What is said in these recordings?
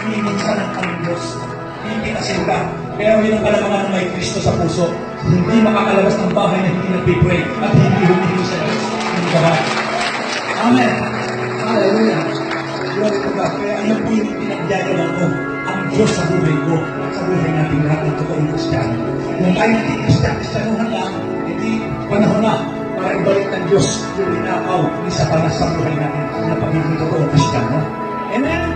minsan ang Diyos. Hindi asin ka. Kaya yun ang kalamangan ng may Kristo sa puso. Hindi makakalabas ng bahay na hindi nagpipray at hindi humingi sa Diyos. Hindi ka ba? Amen. Hallelujah. Glory to God. Kaya ayun po yung pinagyagawa ko. Ang Diyos sa buhay ko. Sa buhay natin lahat ng totoong Kristiyano. Kung tayo natin Kristyanuhan lang, hindi panahon na para ibalik ng Diyos yung linakaw isa para sa buhay natin na pagiging totoong Kristiyano. Amen?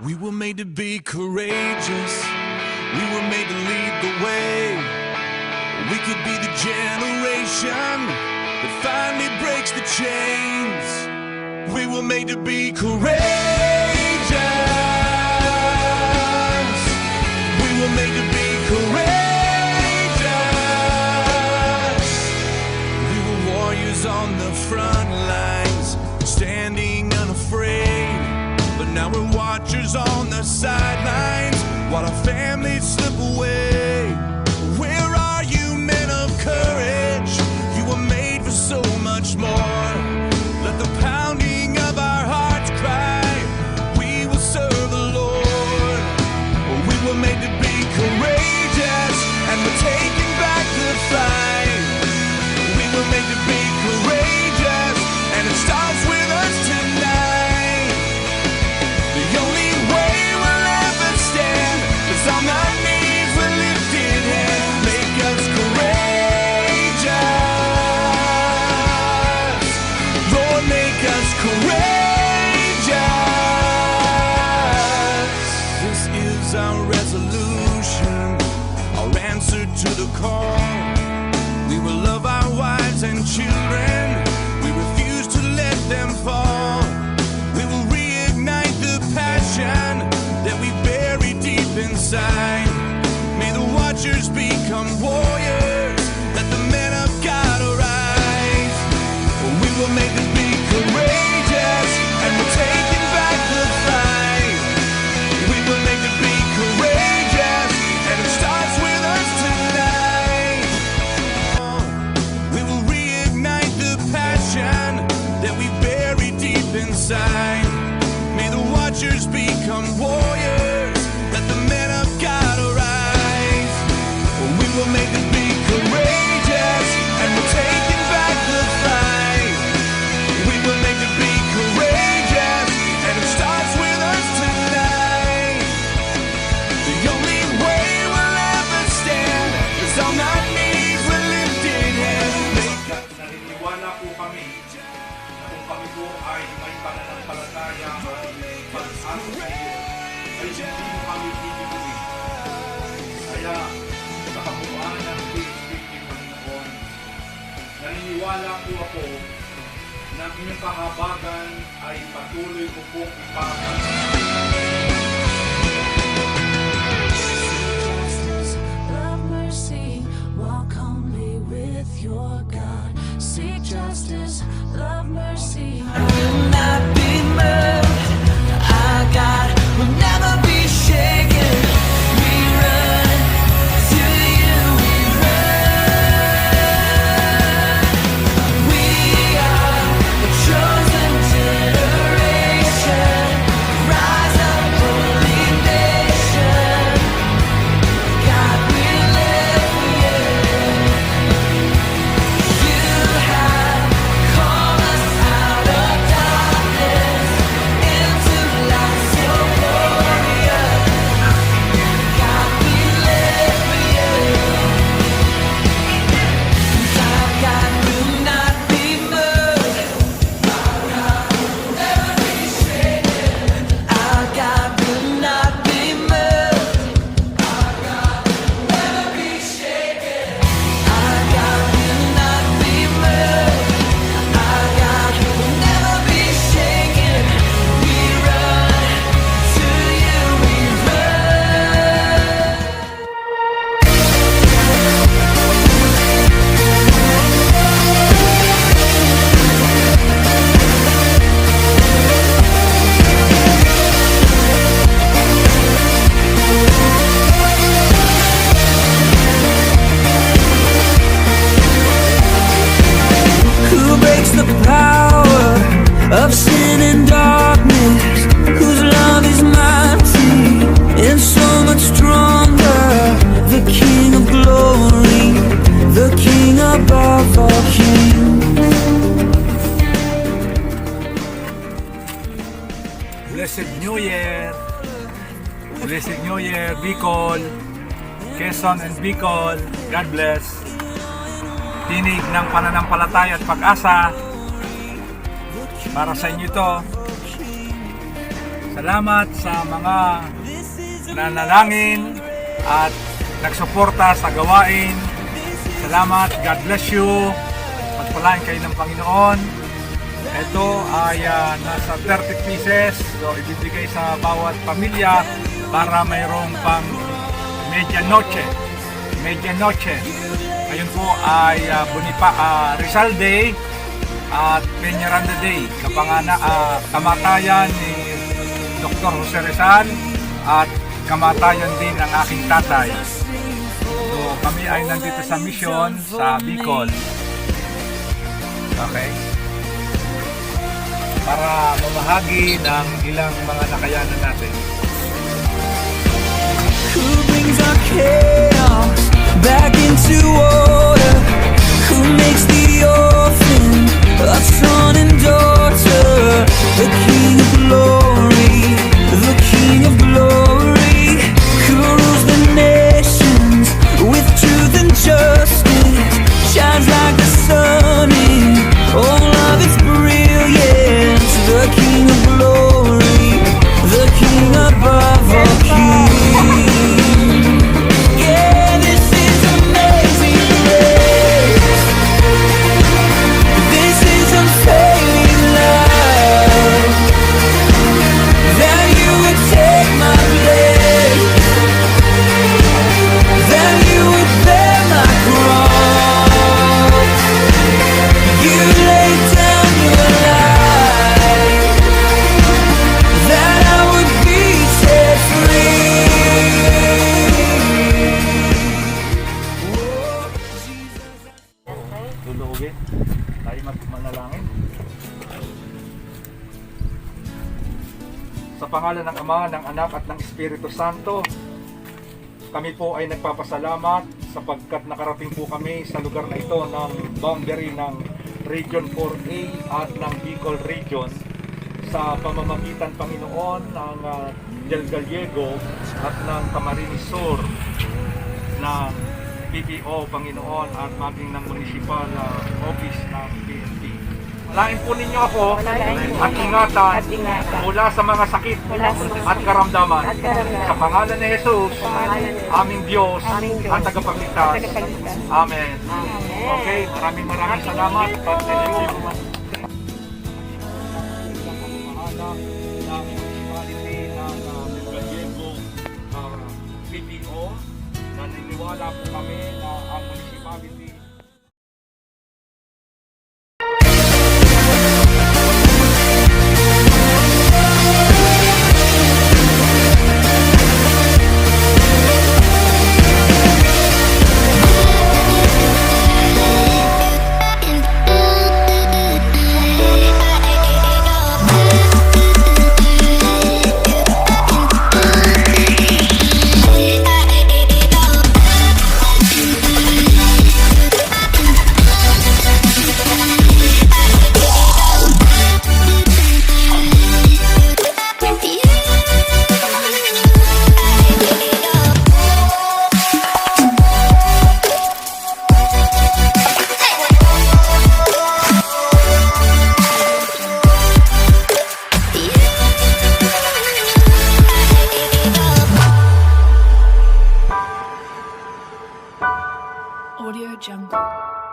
We were made to be courageous. We were made to lead the way. We could be the generation that finally breaks the chains. We were made to be courageous. We were made to be courageous. We were warriors on the front lines, standing unafraid. But now we're watchers on the sidelines while our families slip away. Where are you, men of courage? You were made for so much more. Let the pounding of our hearts cry, we will serve the Lord. We were made to be courageous, and we're taking back the fight. We were made to be courageous, and it starts with us tonight. The only way we'll ever stand is on our knees with lifted hands. Make us courageous. Lord, make us courageous. This is our resolution, our answer to the call. We will love our wives and children. We refuse to let them fall. We will reignite the passion that we bury deep inside. May the watchers become warriors. Let the men of God arise. We were made to be courageous, and we're taking back the fight. We were made to be courageous, and it starts with us tonight. We will reignite the passion that we bury deep inside. May the watchers become warriors. Let the men of God arise. We were made to be courageous, and we're taking back the fight. We were made to be courageous, and it starts with us tonight. The only way we'll ever stand is on our knees with lifted hands. Naniniwala po kami na kung kami po ay may pananampalataya at pag-asa sa iyo, ay hindi mo kami bibiguin. Kaya, sa kabuuan ng Espiritu ng Panginoon, naniniwala po ako na ang inyong kahabagan ay patuloy ko pong ipakan. Love mercy, walk humbly with your God. Seek justice, love mercy. I will not be moved. Our God will never be shaken. We run to you, we run. We are the chosen generation. Rise up, holy nation. God, we live for you. You have called us out of darkness into light so glorious. God, we live for you. Our God will not be moved. Our God will never be shaken. Our God will not be moved. Our God will never be shaken. Our God will not be moved. Our God will never be shaken. We run to you, we run. Who breaks the power of sin and darkness? Whose love is mighty and so much stronger? The King of glory, the King above all kings. Blessed New Year! Blessed New Year, Bicol, Quezon and Bicol. God bless. Tinig ng pananampalataya at pag-asa. Para sa inyo ito. Salamat sa mga nanalangin at nagsuporta sa gawain. Salamat, God bless you. Pagpalain kayo ng Panginoon. Ito ay nasa 30 pieces. So ibibigay sa bawat pamilya para mayroong pang medianoche. Ngayon po ay Rizal Day at Peñaranda Day. Kamatayan ni Dr. Jose Rizal at kamatayan din ng aking tatay. So kami ay nandito sa mission sa Bicol. Okay? Para mamahagi ng ilang mga nakayanan natin. Who brings our chaos back into order? Who makes the orphan a son and daughter? The King of Glory, the King of Glory, who rules the nations with truth and justice, shines like the sun in all of its brilliance. The King of Glory, the King above all kings. Yeah, this is amazing grace. This is unfailing love. That you would take my place. That you would bear my cross. You laid down your life. That I would be set free. Luluugin. Tayo manalangin. Sa pangalan ng Ama, ng Anak at ng Espiritu Santo, kami po ay nagpapasalamat sapagkat nakarating po kami sa lugar na ito ng boundary ng Region 4A at ng Bicol Region sa pamamagitan, Panginoon, ng Del Gallego at ng Camarines Sur ng PPO, Panginoon, at maging ng municipal office ng PNP. Malain po ninyo ako at ingatan mula sa mga sakit at karamdaman. Sa pangalan ni Jesus, aming Diyos at tagapagligtas. Amen. Okay, maraming salamat. God bless you. Ng municipality ng Del Gallego PPO, naniniwala po kami na ang municipality Audio Jungle.